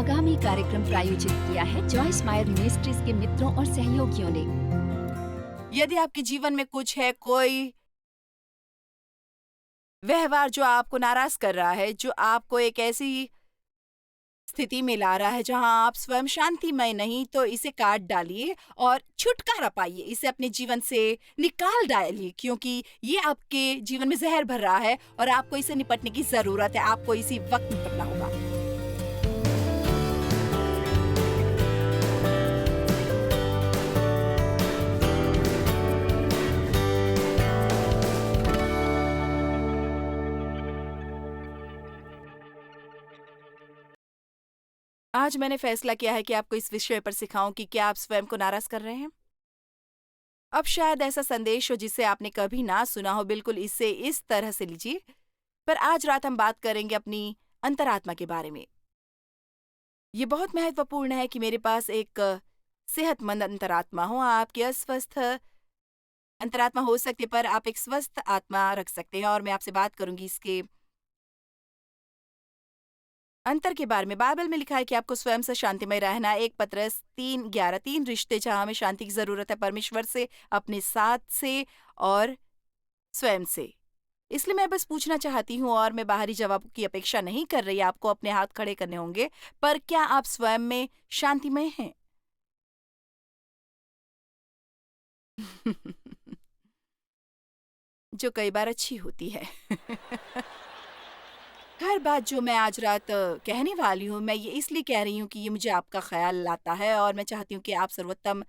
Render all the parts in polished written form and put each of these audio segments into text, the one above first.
आगामी कार्यक्रम प्रायोजित किया है जॉयस मायर मिनिस्ट्रीज के मित्रों और सहयोगियों ने। यदि आपके जीवन में कुछ है, कोई व्यवहार जो आपको नाराज कर रहा है, जो आपको एक ऐसी स्थिति में ला रहा है जहां आप स्वयं शांतिमय नहीं, तो इसे काट डालिए और छुटकारा पाइए। इसे अपने जीवन से निकाल डालिए, क्योंकि ये आपके जीवन में जहर भर रहा है और आपको इसे निपटने की जरूरत है। आपको इसी वक्त निपटना होगा। आज मैंने फैसला किया है कि आपको इस विषय पर सिखाऊं कि क्या आप स्वयं को नाराज कर रहे हैं। अब शायद ऐसा संदेश हो जिसे आपने कभी ना सुना हो। बिल्कुल इसे इस तरह से लीजिए। पर आज रात हम बात करेंगे अपनी अंतरात्मा के बारे में। ये बहुत महत्वपूर्ण है कि मेरे पास एक सेहतमंद अंतरात्मा हो। आपकी अस्वस्थ अंतरात्मा हो सकती है, पर आप एक स्वस्थ आत्मा रख सकते हैं। और मैं आपसे बात करूंगी इसके अंतर के बारे में। बाइबल में लिखा है कि आपको स्वयं से शांतिमय रहना। 1 पतरस 3:11। 3 रिश्ते जहां हमें शांति की जरूरत है, परमेश्वर से, अपने साथ से और स्वयं से। इसलिए मैं बस पूछना चाहती हूँ, और मैं बाहरी जवाब की अपेक्षा नहीं कर रही। आपको अपने हाथ खड़े करने होंगे, पर क्या आप स्वयं में शांतिमय हैं? जो कई बार अच्छी होती है। हर बात जो मैं आज रात कहने वाली हूँ, मैं ये इसलिए कह रही हूँ कि ये मुझे आपका ख्याल लाता है और मैं चाहती हूँ कि आप सर्वोत्तम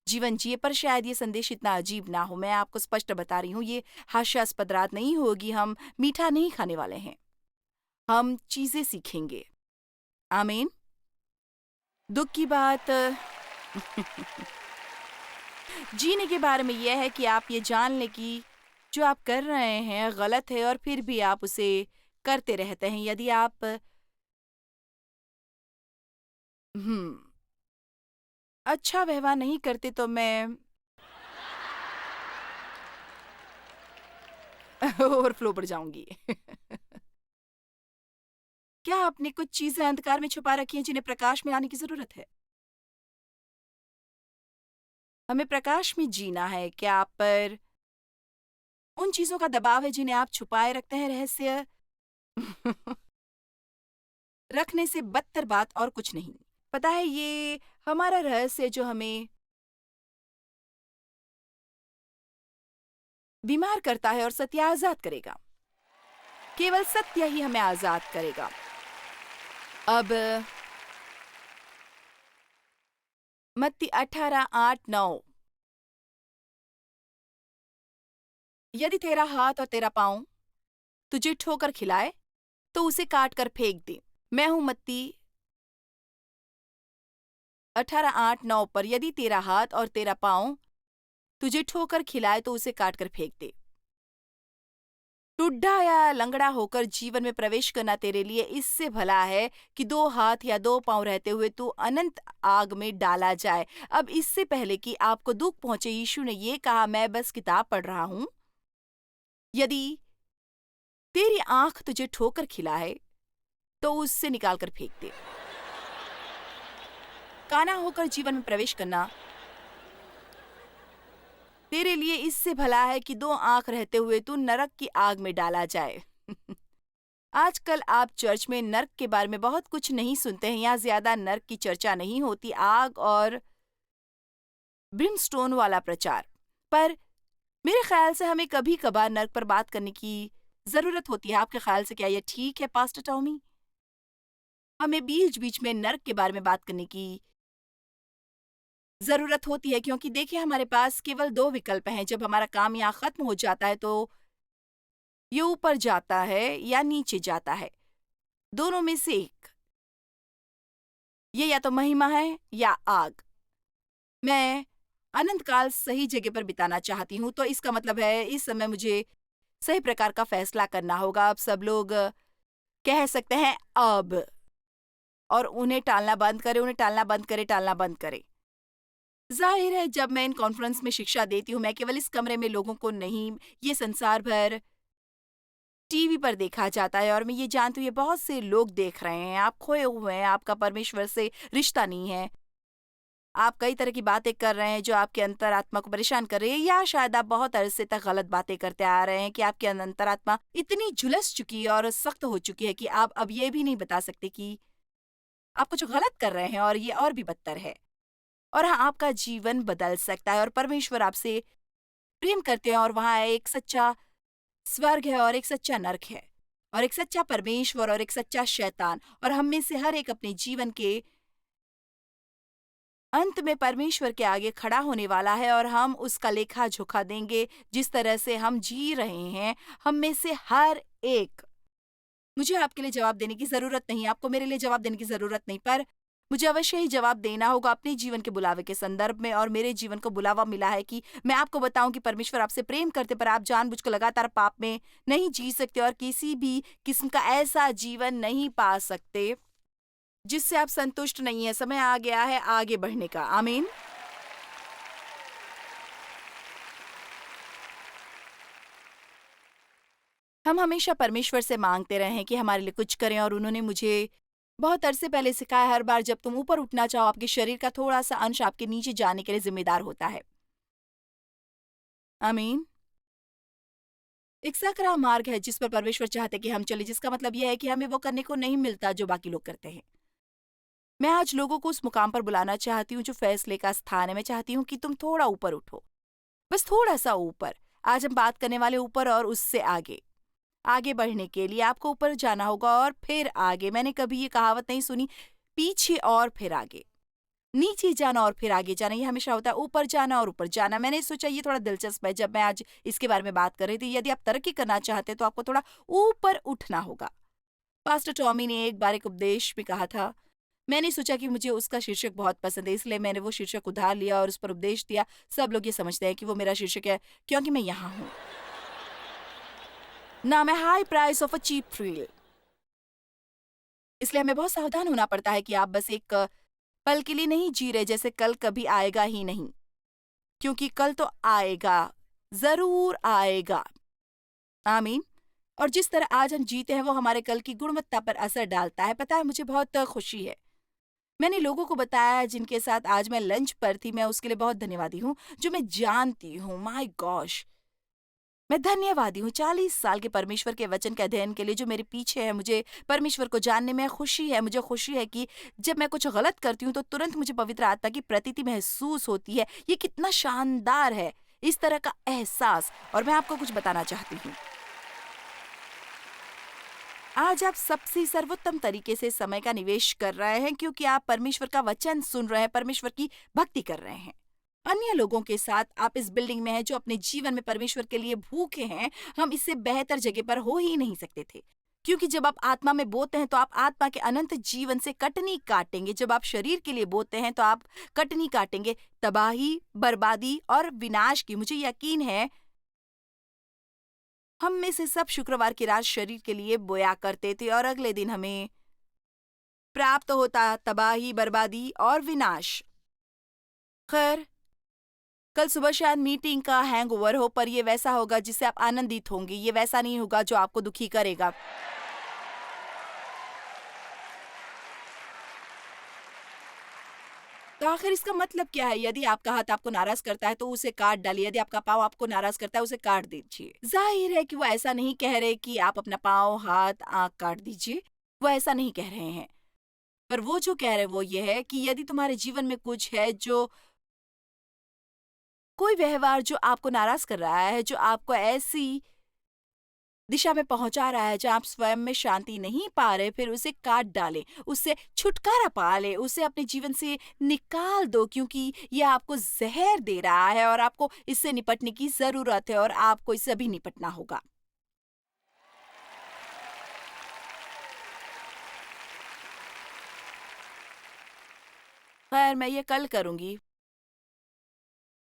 जीवन जिए। पर शायद ये संदेश इतना अजीब ना हो। मैं आपको स्पष्ट बता रही हूँ, ये हास्यास्पद रात नहीं होगी। हम मीठा नहीं खाने वाले हैं, हम चीजें सीखेंगे। आमीन। दुख की बात जीने के बारे में यह है कि आप ये जान लें कि जो आप कर रहे हैं गलत है, और फिर भी आप उसे करते रहते हैं। यदि आप हम्म अच्छा व्यवहार नहीं करते, तो मैं ओवरफ्लो पर जाऊंगी। क्या आपने कुछ चीजें अंधकार में छुपा रखी हैं जिन्हें प्रकाश में आने की जरूरत है? हमें प्रकाश में जीना है। क्या आप पर उन चीजों का दबाव है जिन्हें आप छुपाए रखते हैं? रहस्य रखने से बदतर बात और कुछ नहीं। पता है, ये हमारा रहस्य जो हमें बीमार करता है और सत्य आजाद करेगा। केवल सत्य ही हमें आजाद करेगा। अब मत्ती 18:8-9। यदि तेरा हाथ और तेरा पाँव तुझे ठोकर खिलाए, तो उसे काट कर फेंक दे। मैं हूं मत्ती 18:8-9 पर। यदि तेरा हाथ और तेरा पाँव तुझे ठोकर खिलाए, तो उसे काट कर फेंक दे। टुड्डा या लंगड़ा होकर जीवन में प्रवेश करना तेरे लिए इससे भला है कि 2 हाथ या 2 पाँव रहते हुए तू अनंत आग में डाला जाए। अब इससे पहले कि आपको दुख पहुंचे, यीशु ने ये कहा, मैं बस किताब पढ़ रहा हूं। यदि तेरी आंख तुझे ठोकर खिलाए, तो उससे निकाल कर फेंक दे। काना होकर जीवन में प्रवेश करना तेरे लिए इससे भला है कि 2 आंख रहते हुए तू नरक की आग में डाला जाए। आजकल आप चर्च में नर्क के बारे में बहुत कुछ नहीं सुनते हैं। यहाँ ज्यादा नर्क की चर्चा नहीं होती, आग और ब्रिमस्टोन वाला प्रचार। पर मेरे ख्याल से हमें कभी कभार नर्क पर बात करने की जरूरत होती है। आपके ख्याल से क्या यह ठीक है, पास्टर टॉमी? हमें बीच बीच में नर्क के बारे में बात करने की जरूरत होती है, क्योंकि देखिए, हमारे पास केवल 2 विकल्प हैं। जब हमारा काम यहाँ खत्म हो जाता है, तो ये ऊपर जाता है या नीचे जाता है। दोनों में से एक। ये या तो महिमा है या आग। मैं अनंत काल सही जगह पर बिताना चाहती हूँ, तो इसका मतलब है इस समय मुझे सही प्रकार का फैसला करना होगा। अब सब लोग कह सकते हैं अब, और उन्हें टालना बंद करें, उन्हें टालना बंद करें, टालना बंद करें। जाहिर है, जब मैं इन कॉन्फ्रेंस में शिक्षा देती हूँ, मैं केवल इस कमरे में लोगों को नहीं, ये संसार भर टीवी पर देखा जाता है और मैं ये जानती हूँ ये बहुत से लोग देख रहे हैं, आप खोए हुए हैं, आपका परमेश्वर से रिश्ता नहीं है। आप कई तरह की बातें कर रहे हैं जो आपके अंतरात्मा को परेशान कर रही है, या शायद आप बहुत अरसे तक गलत बातें करते आ रहे हैं कि आपकी अंतरात्मा इतनी झुलस चुकी है और सख्त हो चुकी है कि आप अब ये भी नहीं बता सकते कि आप कुछ गलत कर रहे हैं और ये और भी बदतर है। और हाँ, आपका जीवन बदल सकता है और परमेश्वर आपसे प्रेम करते हैं और वहाँ एक सच्चा स्वर्ग है और एक सच्चा नर्क है, और एक सच्चा परमेश्वर और एक सच्चा शैतान, और हम में से हर एक अपने जीवन के अंत में परमेश्वर के आगे खड़ा होने वाला है और हम उसका लेखा जोखा देंगे जिस तरह से हम जी रहे हैं। हम में से हर एक, मुझे आपके लिए जवाब देने की ज़रूरत नहीं, आपको मेरे लिए जवाब देने की ज़रूरत नहीं, पर मुझे अवश्य ही जवाब देना होगा अपने जीवन के बुलावे के संदर्भ में। और मेरे जीवन को बुलावा मिला है कि मैं आपको बताऊं कि परमेश्वर आपसे प्रेम करते, पर आप जानबूझकर लगातार पाप में नहीं जी सकते और किसी भी किस्म का ऐसा जीवन नहीं पा सकते जिससे आप संतुष्ट नहीं है। समय आ गया है आगे बढ़ने का। आमीन। हम हमेशा परमेश्वर से मांगते रहे हैं कि हमारे लिए कुछ करें, और उन्होंने मुझे बहुत अरसे पहले सिखाया, हर बार जब तुम ऊपर उठना चाहो आपके शरीर का थोड़ा सा अंश आपके नीचे जाने के लिए जिम्मेदार होता है। आमीन। एक सकरा मार्ग है जिस पर परमेश्वर चाहते कि हम चले, जिसका मतलब यह है कि हमें वो करने को नहीं मिलता जो बाकी लोग करते हैं। मैं आज लोगों को उस मुकाम पर बुलाना चाहती हूँ जो फैसले का स्थान है। मैं चाहती हूँ कि तुम थोड़ा ऊपर उठो, बस थोड़ा सा ऊपर। आज हम बात करने वाले ऊपर और उससे आगे। आगे बढ़ने के लिए आपको ऊपर जाना होगा और फिर आगे। मैंने कभी ये कहावत नहीं सुनी, पीछे और फिर आगे, नीचे जाना और फिर आगे जाना। ये हमेशा होता है ऊपर जाना और ऊपर जाना। मैंने सोचा ये थोड़ा दिलचस्प है जब मैं आज इसके बारे में बात कर रही थी। यदि आप तरक्की करना चाहते हैं तो आपको थोड़ा ऊपर उठना होगा। पास्टर टॉमी ने एक बार एक उपदेश में कहा था, मैंने सोचा कि मुझे उसका शीर्षक बहुत पसंद है, इसलिए मैंने वो शीर्षक उधार लिया और उस पर उपदेश दिया। सब लोग ये समझते हैं कि वो मेरा शीर्षक है क्योंकि मैं यहाँ हूँ। नाम है high price of a cheap thrill. इसलिए हमें बहुत सावधान होना पड़ता है कि आप बस एक पल के लिए नहीं जी रहे जैसे कल कभी आएगा ही नहीं, क्योंकि कल तो आएगा, जरूर आएगा। आमीन। और जिस तरह आज हम जीते हैं वो हमारे कल की गुणवत्ता पर असर डालता है। पता है, मुझे बहुत खुशी है। मैंने लोगों को बताया जिनके साथ आज मैं लंच पर थी, मैं उसके लिए बहुत धन्यवादी हूँ, जो मैं जानती हूँ। माय गॉश, मैं धन्यवादी हूँ 40 साल के परमेश्वर के वचन के अध्ययन के लिए जो मेरे पीछे है। मुझे परमेश्वर को जानने में खुशी है। मुझे खुशी है कि जब मैं कुछ गलत करती हूँ तो तुरंत मुझे पवित्र आत्मा की प्रतीति महसूस होती है। ये कितना शानदार है, इस तरह का एहसास। और मैं आपको कुछ बताना चाहती हूँ। आज आप सबसे सर्वोत्तम तरीके से समय का निवेश कर रहे हैं क्योंकि आप परमेश्वर का वचन सुन रहे हैं, परमेश्वर की भक्ति कर रहे हैं। अन्य लोगों के साथ आप इस बिल्डिंग में हैं जो अपने जीवन में परमेश्वर के लिए भूखे हैं। हम इससे बेहतर जगह पर हो ही नहीं सकते थे, क्योंकि जब आप आत्मा में बोते हैं तो आप आत्मा के अनंत जीवन से कटनी काटेंगे। जब आप शरीर के लिए बोते हैं तो आप कटनी काटेंगे, तबाही, बर्बादी और विनाश की। मुझे यकीन है हम में से सब शुक्रवार की रात शरीर के लिए बोया करते थे और अगले दिन हमें प्राप्त होता तबाही, बर्बादी और विनाश। खैर, कल सुबह शायद मीटिंग का हैंगओवर हो, पर यह वैसा होगा जिससे आप आनंदित होंगे। ये वैसा नहीं होगा जो आपको दुखी करेगा। तो आखिर इसका मतलब क्या है? यदि आपका हाथ आपको नाराज करता है तो उसे काट डालिए। यदि आपका पाँव आपको नाराज करता है उसे काट दीजिए। जाहिर है कि वो ऐसा नहीं कह रहे कि आप अपना पाँव, हाथ, आँख काट दीजिए। वो ऐसा नहीं कह रहे हैं। पर वो जो कह रहे हैं वो ये है कि यदि तुम्हारे जीवन में कुछ है, जो कोई व्यवहार जो आपको नाराज कर रहा है, जो आपको ऐसी दिशा में पहुंचा रहा है जहां आप स्वयं में शांति नहीं पा रहे, फिर उसे काट डालें, उससे छुटकारा पा लें, उसे अपने जीवन से निकाल दो, क्योंकि यह आपको जहर दे रहा है और आपको इससे निपटने की जरूरत है और आपको इससे अभी निपटना होगा। खैर, मैं ये कल करूंगी।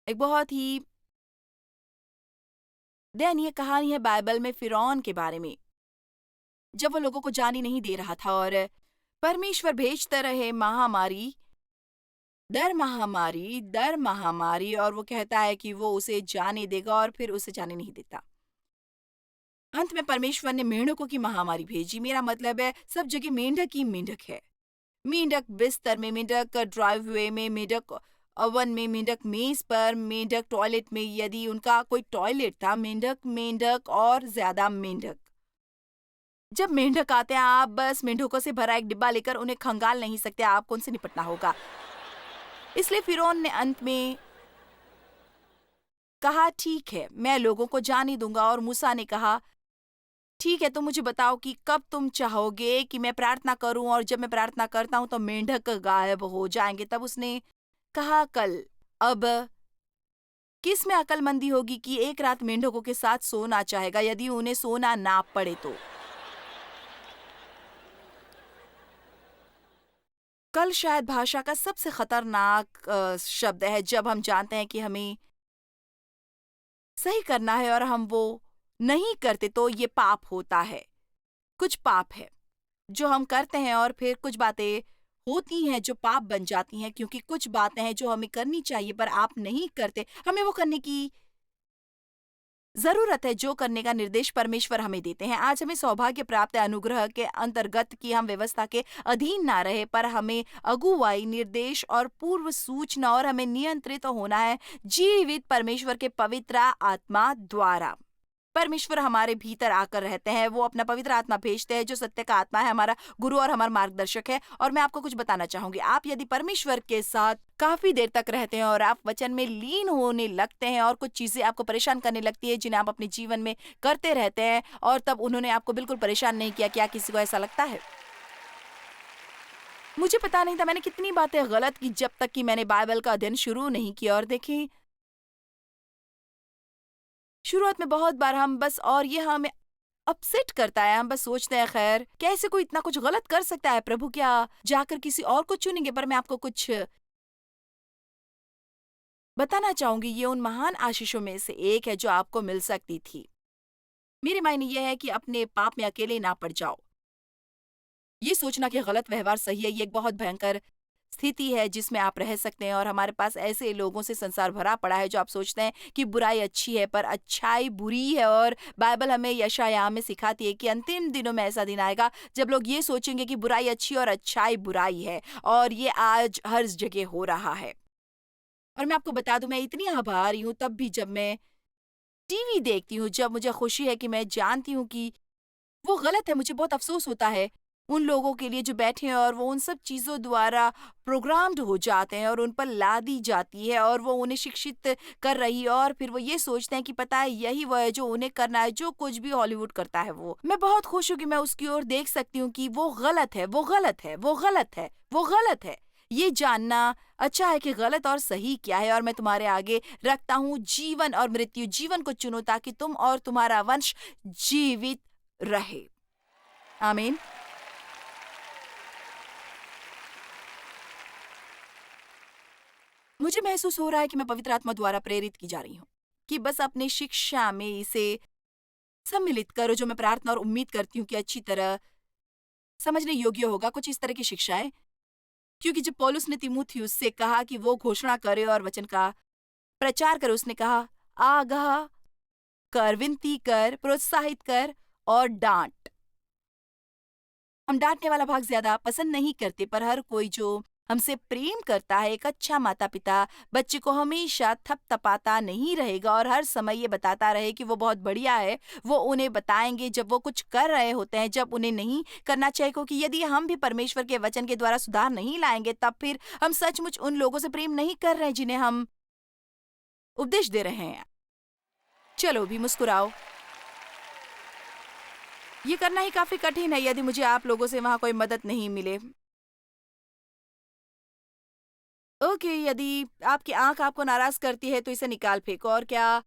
एक बहुत ही दयनीय कहानी है बाइबल में फिरौन के बारे में, जब वो लोगों को जान ही नहीं दे रहा था और परमेश्वर भेजते रहे महामारी दर महामारी, और वो कहता है कि वो उसे जाने देगा और फिर उसे जाने नहीं देता। अंत में परमेश्वर ने मेंढकों की महामारी भेजी। मेरा मतलब है सब जगह मेंढक ही मेंढक है। मेंढक बिस्तर में, मेंढक ड्राइववे में, मेंढक ओवन में, मेंढक मेज पर, मेंढक टॉयलेट में यदि उनका कोई टॉयलेट था, मेंढक मेंढक और ज्यादा मेंढक। जब मेंढक आते हैं आप बस मेंढकों से भरा एक डिब्बा लेकर उन्हें खंगाल नहीं सकते, आपको उनसे निपटना होगा। इसलिए फिरौन ने अंत में कहा ठीक है, मैं लोगों को जाने दूंगा। और मूसा ने कहा ठीक है, तो मुझे बताओ कि कब तुम चाहोगे कि मैं प्रार्थना करूं, और जब मैं प्रार्थना करता हूं तो मेंढक गायब हो जाएंगे। तब उसने कहा कल। अब किस में अक्लमंदी होगी कि एक रात मेंढकों के साथ सोना चाहेगा यदि उन्हें सोना ना पड़े तो। कल शायद भाषा का सबसे खतरनाक शब्द है जब हम जानते हैं कि हमें सही करना है और हम वो नहीं करते तो ये पाप होता है। कुछ पाप है जो हम करते हैं और फिर कुछ बातें होती हैं जो पाप बन जाती हैं, क्योंकि कुछ बातें हैं जो हमें करनी चाहिए पर आप नहीं करते। हमें वो करने की जरूरत है जो करने का निर्देश परमेश्वर हमें देते हैं। आज हमें सौभाग्य प्राप्त है अनुग्रह के अंतर्गत कि हम व्यवस्था के अधीन ना रहे, पर हमें अगुवाई, निर्देश और पूर्व सूचना और हमें नियंत्रित होना है जीवित परमेश्वर के पवित्र आत्मा द्वारा। परमेश्वर हमारे भीतर आकर रहते हैं, वो अपना पवित्र आत्मा भेजते हैं जो सत्य का आत्मा है, हमारा गुरु और हमारा मार्गदर्शक है। और मैं आपको कुछ बताना चाहूंगी, आप यदि परमेश्वर के साथ काफी देर तक रहते हैं और आप वचन में लीन होने लगते हैं और कुछ चीजें आपको परेशान करने लगती है जिन्हें आप अपने जीवन में करते रहते हैं और तब उन्होंने आपको बिल्कुल परेशान नहीं किया, क्या किसी को ऐसा लगता है? मुझे पता नहीं था मैंने कितनी बातें गलत की जब तक कि मैंने बाइबल का अध्ययन शुरू नहीं किया। और देखिए, शुरुआत में बहुत बार हम बस, और ये हमें अपसेट करता है, हम बस सोचते हैं खैर कैसे कोई इतना कुछ गलत कर सकता है, प्रभु क्या जाकर किसी और को चुनेंगे। पर मैं आपको कुछ बताना चाहूंगी, ये उन महान आशीषों में से एक है जो आपको मिल सकती थी। मेरे मायने यह है कि अपने पाप में अकेले ना पड़ जाओ। ये सोचना कि गलत व्यवहार सही है, ये एक बहुत भयंकर स्थिति है जिसमें आप रह सकते हैं। और हमारे पास ऐसे लोगों से संसार भरा पड़ा है जो आप सोचते हैं कि बुराई अच्छी है पर अच्छाई बुरी है। और बाइबल हमें यशायाह में सिखाती है कि अंतिम दिनों में ऐसा दिन आएगा जब लोग ये सोचेंगे कि बुराई अच्छी और अच्छाई बुराई है, और ये आज हर जगह हो रहा है। और मैं आपको बता दूं, मैं इतनी आभारी हूं तब भी जब मैं टीवी देखती हूँ, जब मुझे खुशी है कि मैं जानती हूँ कि वो गलत है। मुझे बहुत अफ़सोस होता है उन लोगों के लिए जो बैठे हैं और वो उन सब चीज़ों द्वारा प्रोग्राम्ड हो जाते हैं और उन पर लादी जाती है और वो उन्हें शिक्षित कर रही है, और फिर वो ये सोचते हैं कि पता है यही वो है जो उन्हें करना है, जो कुछ भी हॉलीवुड करता है वो। मैं बहुत खुश हूँ कि मैं उसकी ओर देख सकती हूँ कि वो गलत है, वो गलत है, वो गलत है, वो गलत है। ये जानना अच्छा है कि गलत और सही क्या है। और मैं तुम्हारे आगे रखता हूँ जीवन और मृत्यु। जीवन को चुनो ताकि तुम और तुम्हारा वंश जीवित रहे। आमीन। मुझे महसूस हो रहा है कि मैं पवित्र आत्मा द्वारा प्रेरित की जा रही हूँ कि बस अपनी शिक्षा में इसे सम्मिलित करो, जो मैं प्रार्थना और उम्मीद करती हूँ कि अच्छी तरह समझने योग्य होगा। कुछ इस तरह की शिक्षाएं, क्योंकि जब पौलुस ने तीमुथियुस से कहा कि वो घोषणा करे और वचन का प्रचार करे, उसने कहा आगाह कर, विनती कर, प्रोत्साहित कर और डांट। हम डांटने वाला भाग ज्यादा पसंद नहीं करते, पर हर कोई जो हमसे प्रेम करता है, एक अच्छा माता पिता बच्चे को हमेशा थपथपाता नहीं रहेगा और हर समय ये बताता रहे कि वो बहुत बढ़िया है। वो उन्हें बताएंगे जब वो कुछ कर रहे होते हैं, जब उन्हें नहीं करना चाहिए, क्योंकि यदि हम भी परमेश्वर के वचन के द्वारा सुधार नहीं लाएंगे तब फिर हम सचमुच उन लोगों से प्रेम नहीं कर रहे हैं जिन्हें हम उपदेश दे रहे हैं। चलो भी मुस्कुराओ। ये करना ही काफी कठिन है यदि मुझे आप लोगों से वहां कोई मदद नहीं मिले। ओके, यदि आपकी आंख आपको नाराज करती है तो इसे निकाल फेंको। और क्या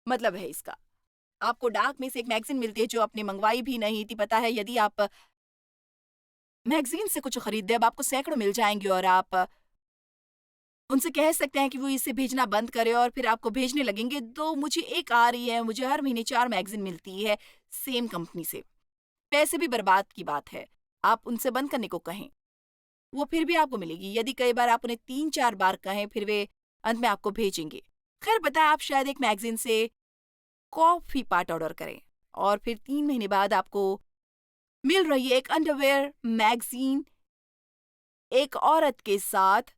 मतलब है इसका? आपको डाक में से एक मैगजीन मिलती है जो आपने मंगवाई भी नहीं थी। पता है, यदि आप मैगजीन से कुछ खरीदते, अब आपको सैकड़ों मिल जाएंगे और आप उनसे कह सकते हैं कि वो इसे भेजना बंद करे और फिर आपको भेजने लगेंगे। तो मुझे एक आ रही है, मुझे हर महीने 4 मैगजीन मिलती है सेम कंपनी से। पैसे भी बर्बाद की बात है। आप उनसे बंद करने को कहें, वो फिर भी आपको मिलेगी। यदि कई बार आप उन्हें 3-4 बार कहें, फिर वे अंत में आपको भेजेंगे। खैर, पता है, आप शायद एक मैगजीन से कॉफ़ी पार्ट ऑर्डर करें और फिर 3 महीने बाद आपको मिल रही है एक अंडरवियर मैगज़ीन एक औरत के साथ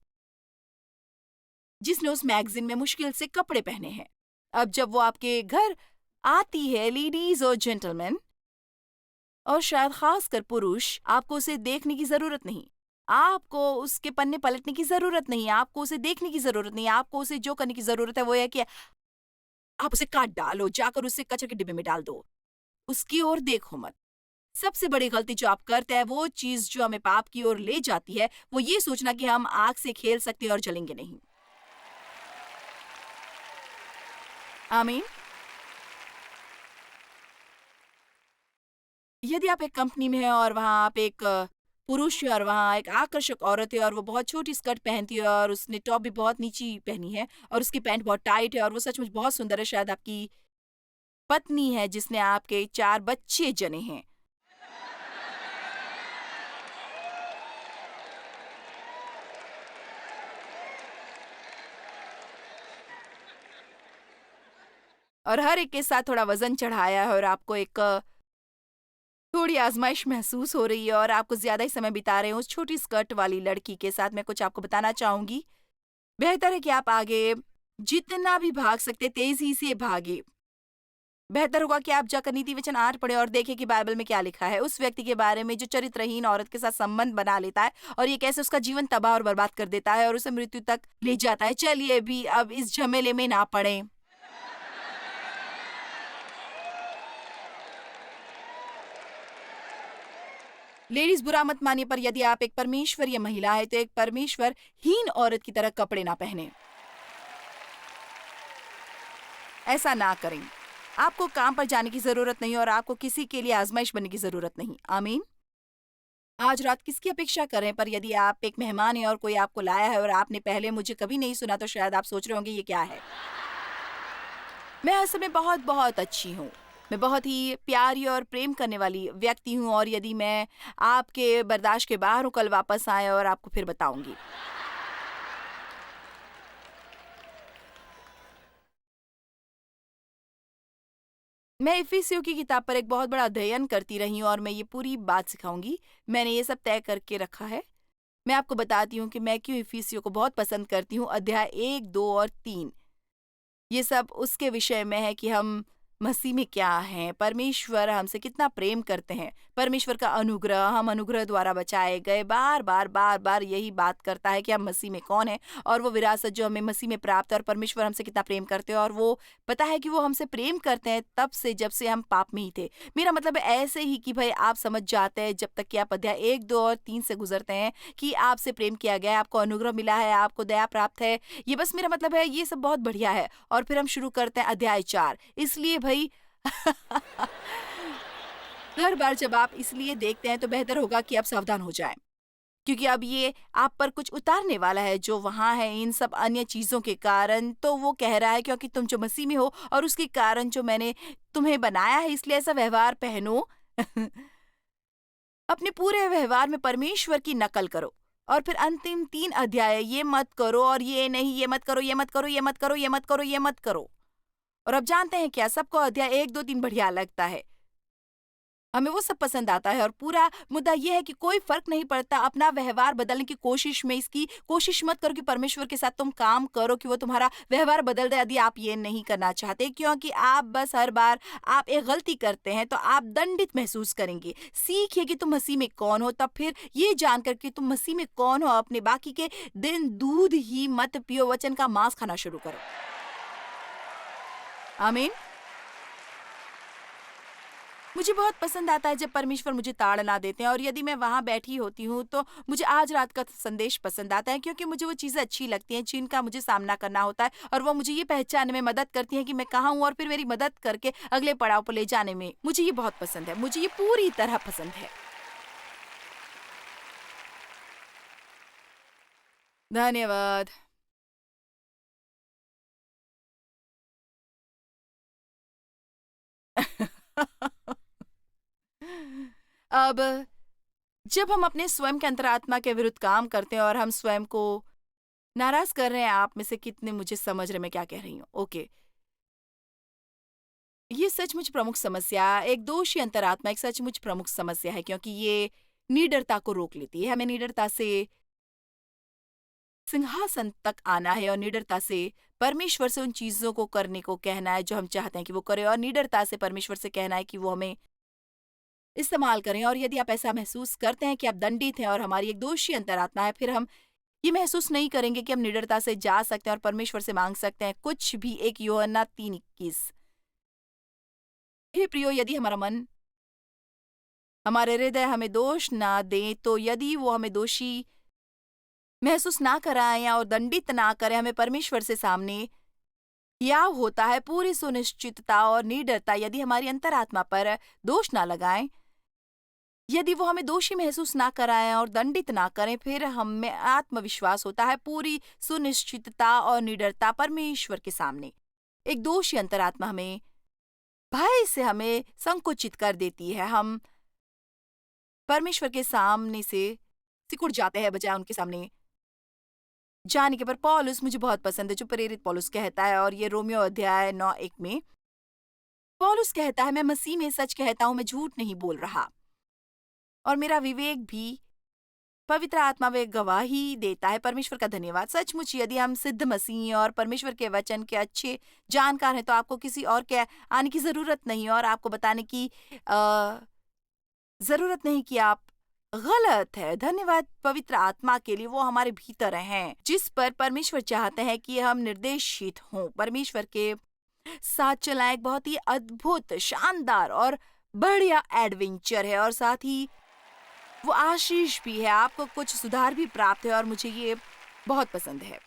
जिसने उस मैगज़ीन में मुश्किल से कपड़े पहने हैं। अब जब वो आपके घर आती है लेडीज़ और जेंटलमैन और शायद ख़ासकर पुरुष, आपको उसे देखने की ज़रूरत नहीं। आपको उसके पन्ने पलटने की ज़रूरत नहीं है, आपको उसे देखने की ज़रूरत नहीं है, आपको उसे जो करने की ज़रूरत है वो है कि आप उसे काट डालो, जाकर उसे कचरे के डिब्बे में डाल दो। उसकी ओर देखो मत। सबसे बड़ी गलती जो आप करते हैं वो चीज़ जो हमें पाप की ओर ले जाती है, वो ये सोचना कि हम आग से खेल सकते हैं और जलेंगे नहीं। आमीन। यदि आप एक कंपनी में हैं और वहाँ आप एक पुरुष है और वहाँ एक आकर्षक औरत है और वो बहुत छोटी स्कर्ट पहनती है और उसने टॉप भी बहुत नीची पहनी है और उसकी पैंट बहुत टाइट है और वो सचमुच बहुत सुंदर है, शायद आपकी पत्नी है जिसने आपके 4 बच्चे जने हैं। और हर एक के साथ थोड़ा वज़न चढ़ाया है और आपको एक थोड़ी आज़माइश महसूस हो रही है और आप कुछ ज़्यादा ही समय बिता रहे हो उस छोटी स्कर्ट वाली लड़की के साथ। मैं कुछ आपको बताना चाहूँगी। बेहतर है कि आप आगे जितना भी भाग सकते तेज़ी से भागें। बेहतर होगा कि आप जाकर नीति वचन 8 पढ़ें और देखें कि बाइबल में क्या लिखा है उस व्यक्ति के बारे में जो चरित्रहीन औरत के साथ संबंध बना लेता है और ये कैसे उसका जीवन तबाह और बर्बाद कर देता है और उसे मृत्यु तक ले जाता है। चलिए भी अब इस झमेले में ना पड़ें। लेडीज़ बुरा मत मानिए, पर यदि आप एक परमेश्वरीय महिला है तो एक परमेश्वरहीन औरत की तरह कपड़े ना पहने। ऐसा ना करें। आपको काम पर जाने की ज़रूरत नहीं और आपको किसी के लिए आज़माइश बनने की ज़रूरत नहीं। आमीन। आज रात किसकी अपेक्षा करें, पर यदि आप एक मेहमान हैं और कोई आपको लाया है और आपने पहले मुझे कभी नहीं सुना तो शायद आप सोच रहे होंगे ये क्या है? मैं असल में बहुत-बहुत अच्छी हूँ। मैं बहुत ही प्यारी और प्रेम करने वाली व्यक्ति हूँ और यदि मैं आपके बर्दाश्त के बाहर हूँ, कल वापस आएँ और आपको फिर बताऊँगी। मैं इफिसियों की किताब पर एक बहुत बड़ा अध्ययन करती रही हूँ और मैं ये पूरी बात सिखाऊँगी। मैंने ये सब तय करके रखा है। मैं आपको बताती हूँ कि मैं क्यों इफिसियों को बहुत पसंद करती हूँ। अध्याय 1, 2 और 3 ये सब उसके विषय में है कि हम मसीह में क्या हैं, परमेश्वर हमसे कितना प्रेम करते हैं, परमेश्वर का अनुग्रह, हम अनुग्रह द्वारा बचाए गए, बार-बार यही बात करता है कि हम मसीह में कौन हैं और वो विरासत जो हमें मसीह में प्राप्त है और परमेश्वर हमसे कितना प्रेम करते हैं और वो पता है कि वो हमसे प्रेम करते हैं तब से जब से हम पाप में ही थे। मेरा मतलब है ऐसे ही कि भई आप समझ जाते हैं जब तक कि आप अध्याय 1, 2 और 3 से गुज़रते हैं कि आपसे प्रेम किया गया है, आपको अनुग्रह मिला है, आपको दया प्राप्त है। ये बस मेरा मतलब है ये सब बहुत बढ़िया है। और फिर हम शुरू करते हैं अध्याय 4। इसलिए भई हर बार जब आप इसलिए देखते हैं तो बेहतर होगा कि आप सावधान हो जाएँ। क्योंकि अब ये आप पर कुछ उतारने वाला है जो वहाँ है इन सब अन्य चीज़ों के कारण। तो वो कह रहा है क्योंकि तुम जो मसीह में हो और उसके कारण जो मैंने तुम्हें बनाया है इसलिए ऐसा व्यवहार पहनो। अपने पूरे व्यवहार में परमेश्वर की नकल करो। और फिर अंतिम 3 अध्याय ये मत करो और ये नहीं, ये मत करो, ये मत करो, ये मत करो, ये मत करो, ये मत करो। और अब जानते हैं क्या, सबको अध्याय 1, 2, 3 बढ़िया लगता है। हमें वो सब पसंद आता है और पूरा मुद्दा ये है कि कोई फ़र्क नहीं पड़ता अपना व्यवहार बदलने की कोशिश में, इसकी कोशिश मत करो कि परमेश्वर के साथ तुम काम करो कि वो तुम्हारा व्यवहार बदल दे, यदि आप ये नहीं करना चाहते, क्योंकि आप बस हर बार आप एक गलती करते हैं तो आप दंडित महसूस करेंगे। सीखिए कि तुम मसीह में कौन हो, तब फिर ये जानकर कि तुम मसीह में कौन हो, अपने बाकी के दिन दूध ही मत पियो, वचन का मांस खाना शुरू करो। आमीन। मुझे बहुत पसंद आता है जब परमेश्वर मुझे ताड़ना देते हैं और यदि मैं वहाँ बैठी होती हूँ तो मुझे आज रात का संदेश पसंद आता है क्योंकि मुझे वो चीज़ें अच्छी लगती हैं जिनका मुझे सामना करना होता है और वो मुझे ये पहचानने में मदद करती हैं कि मैं कहाँ हूँ और फिर मेरी मदद करके अगले पड़ाव पर ले जाने में मुझे ये बहुत पसंद है। मुझे ये पूरी तरह पसंद है। धन्यवाद। अब जब हम अपने स्वयं के अंतरात्मा के विरुद्ध काम करते हैं और हम स्वयं को नाराज कर रहे हैं, आप में से कितने मुझे समझ रहे मैं क्या कह रही हूँ? ओके। ये सचमुच प्रमुख समस्या, एक दोषी अंतरात्मा एक सचमुच प्रमुख समस्या है, क्योंकि ये निडरता को रोक लेती है। हमें निडरता से सिंहासन तक आना है और निडरता से परमेश्वर से उन चीज़ों को करने को कहना है जो हम चाहते हैं कि वो करें, और निडरता से परमेश्वर से कहना है कि वो हमें इस्तेमाल करें। और यदि आप ऐसा महसूस करते हैं कि आप दंडित हैं और हमारी एक दोषी अंतरात्मा है, फिर हम ये महसूस नहीं करेंगे कि हम निडरता से जा सकते हैं और परमेश्वर से मांग सकते हैं कुछ भी। 1 यूहन्ना 3:21। हे प्रियो, यदि हमारा मन, हमारे हृदय हमें दोष ना दें, तो यदि वो हमें दोषी महसूस ना कराएं और दंडित ना करें हमें परमेश्वर से सामने, या होता है पूरी सुनिश्चितता और निडरता, यदि हमारी अंतरात्मा पर दोष ना लगाएं, यदि वो हमें दोषी महसूस ना कराएं और दंडित ना करें, फिर हम में आत्मविश्वास होता है, पूरी सुनिश्चितता और निडरता परमेश्वर के सामने। एक दोषी अंतरात्मा हमें भय से हमें संकुचित कर देती है। हम परमेश्वर के सामने से सिकुड़ जाते हैं बजाय उनके सामने जाने के। पर पौलुस मुझे बहुत पसंद है जो प्रेरित पौलुस कहता है, और ये रोमियो अध्याय 9:1 में पौलुस कहता है, मैं मसीह में सच कहता हूं, मैं झूठ नहीं बोल रहा, और मेरा विवेक भी पवित्र आत्मा वे गवाही देता है। परमेश्वर का धन्यवाद। सचमुच यदि हम सिद्ध मसीह और परमेश्वर के वचन के अच्छे जानकार हैं, तो आपको किसी और के आने की जरूरत नहीं है और आपको बताने की जरूरत नहीं कि आप गलत है। धन्यवाद पवित्र आत्मा के लिए, वो हमारे भीतर हैं, जिस पर परमेश्वर चाहते हैं कि हम निर्देशित हों। परमेश्वर के साथ चलना एक बहुत ही अद्भुत, शानदार और बढ़िया एडवेंचर है, और साथ ही वो आशीष भी है। आपको कुछ सुधार भी प्राप्त है, और मुझे ये बहुत पसंद है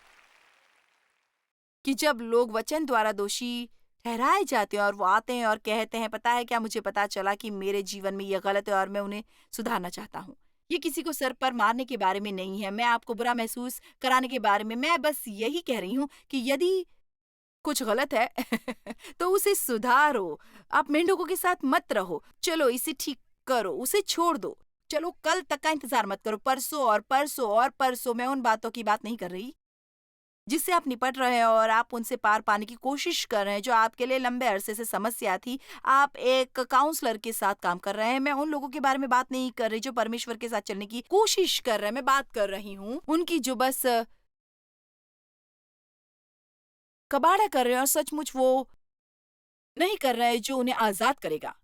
कि जब लोग वचन द्वारा दोषी ठहराए जाते हैं और वो आते हैं और कहते हैं, पता है क्या, मुझे पता चला कि मेरे जीवन में ये गलत है और मैं उन्हें सुधारना चाहता हूँ। ये किसी को सर पर मारने के बारे में नहीं है, मैं आपको बुरा महसूस कराने के बारे में। मैं बस यही कह रही हूँ कि यदि कुछ गलत है तो उसे सुधारो। आप मेंढकों के साथ मत रहो, चलो इसे ठीक करो, उसे छोड़ दो। चलो कल तक का इंतजार मत करो, परसों और परसों और परसों। मैं उन बातों की बात नहीं कर रही जिससे आप निपट रहे हैं और आप उनसे पार पाने की कोशिश कर रहे हैं, जो आपके लिए लंबे अरसे से समस्या थी। आप एक काउंसलर के साथ काम कर रहे हैं। मैं उन लोगों के बारे में बात नहीं कर रही जो परमेश्वर के साथ चलने की कोशिश कर रहे हैं। मैं बात कर रही हूँ उनकी जो बस कबाड़ा कर रहे हैं और सचमुच वो नहीं कर रहे हैं जो उन्हें आजाद करेगा।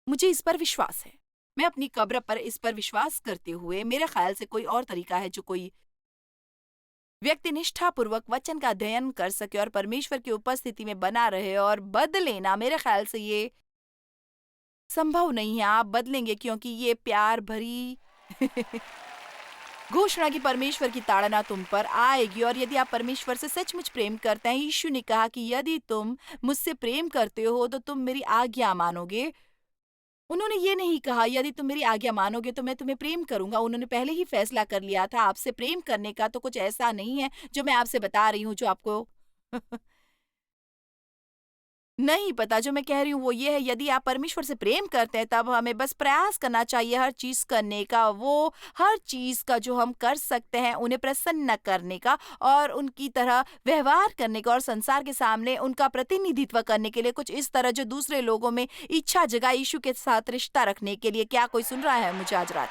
मुझे इस पर विश्वास है। मैं अपनी कब्र पर इस पर विश्वास करते हुए, मेरे ख्याल से कोई और तरीका है जो कोई व्यक्ति निष्ठापूर्वक वचन का अध्ययन कर सके और परमेश्वर की उपस्थिति में बना रहे और बदले ना, मेरे ख्याल से ये संभव नहीं है। आप बदलेंगे क्योंकि ये प्यार भरी घोषणा की परमेश्वर की ताड़ना तुम पर आएगी। और यदि आप परमेश्वर से सचमुच प्रेम करते हैं, यीशु ने कहा कि यदि तुम मुझसे प्रेम करते हो तो तुम मेरी आज्ञा मानोगे। उन्होंने ये नहीं कहा यदि तुम मेरी आज्ञा मानोगे तो मैं तुम्हें प्रेम करूंगा। उन्होंने पहले ही फैसला कर लिया था आपसे प्रेम करने का। तो कुछ ऐसा नहीं है जो मैं आपसे बता रही हूँ जो आपको नहीं पता। जो मैं कह रही हूँ वो ये है, यदि आप परमेश्वर से प्रेम करते हैं तब हमें बस प्रयास करना चाहिए हर चीज करने का, वो हर चीज का जो हम कर सकते हैं उन्हें प्रसन्न करने का और उनकी तरह व्यवहार करने का और संसार के सामने उनका प्रतिनिधित्व करने के लिए, कुछ इस तरह जो दूसरे लोगों में इच्छा जगा यीशु के साथ रिश्ता रखने के लिए। क्या कोई सुन रहा है मुझे आज रात?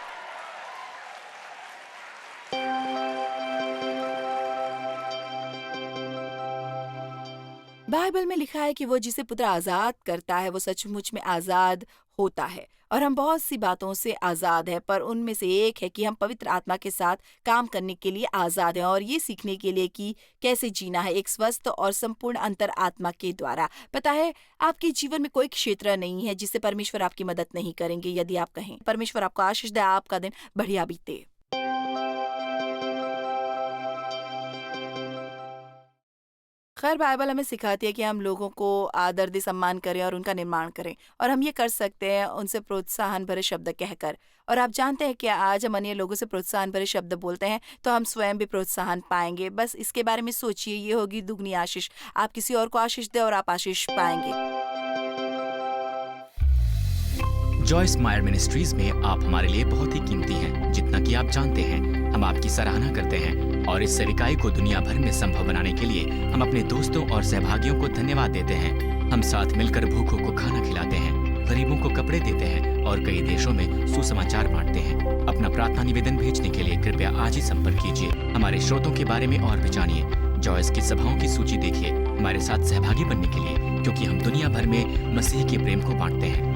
बाइबल में लिखा है कि वो जिसे पुत्र आजाद करता है वो सचमुच में आजाद होता है, और हम बहुत सी बातों से आजाद है, पर उनमें से एक है कि हम पवित्र आत्मा के साथ काम करने के लिए आजाद हैं और ये सीखने के लिए कि कैसे जीना है एक स्वस्थ और संपूर्ण अंतर आत्मा के द्वारा। पता है, आपके जीवन में कोई क्षेत्र नहीं है जिससे परमेश्वर आपकी मदद नहीं करेंगे। यदि आप कहें परमेश्वर आपको आशीष दे, आपका दिन बढ़िया बीते। खैर, बाइबल हमें सिखाती है कि हम लोगों को आदर दे, सम्मान करें और उनका निर्माण करें, और हम ये कर सकते हैं उनसे प्रोत्साहन भरे शब्द कहकर। और आप जानते हैं कि आज हम अन्य लोगों से प्रोत्साहन भरे शब्द बोलते हैं तो हम स्वयं भी प्रोत्साहन पाएंगे। बस इसके बारे में सोचिए, ये होगी दुगनी आशीष। आप किसी और को आशीष दें और आप आशीष पाएंगे। जॉयस मायर मिनिस्ट्रीज में आप हमारे लिए बहुत ही कीमती हैं, जितना कि आप जानते हैं। हम आपकी सराहना करते हैं और इस सेविकाई को दुनिया भर में संभव बनाने के लिए हम अपने दोस्तों और सहभागियों को धन्यवाद देते हैं। हम साथ मिलकर भूखों को खाना खिलाते हैं, गरीबों को कपड़े देते हैं और कई देशों में सुसमाचार बांटते हैं। अपना प्रार्थना निवेदन भेजने के लिए कृपया आज ही संपर्क कीजिए। हमारे स्रोतों के बारे में और भी जानिए। जॉयस की सभाओं की सूची देखिए हमारे साथ सहभागी बनने के लिए, क्योंकि हम दुनिया भर में मसीह के प्रेम को बांटते हैं।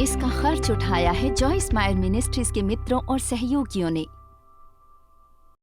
इसका खर्च उठाया है जॉयस मायर मिनिस्ट्रीज के मित्रों और सहयोगियों ने।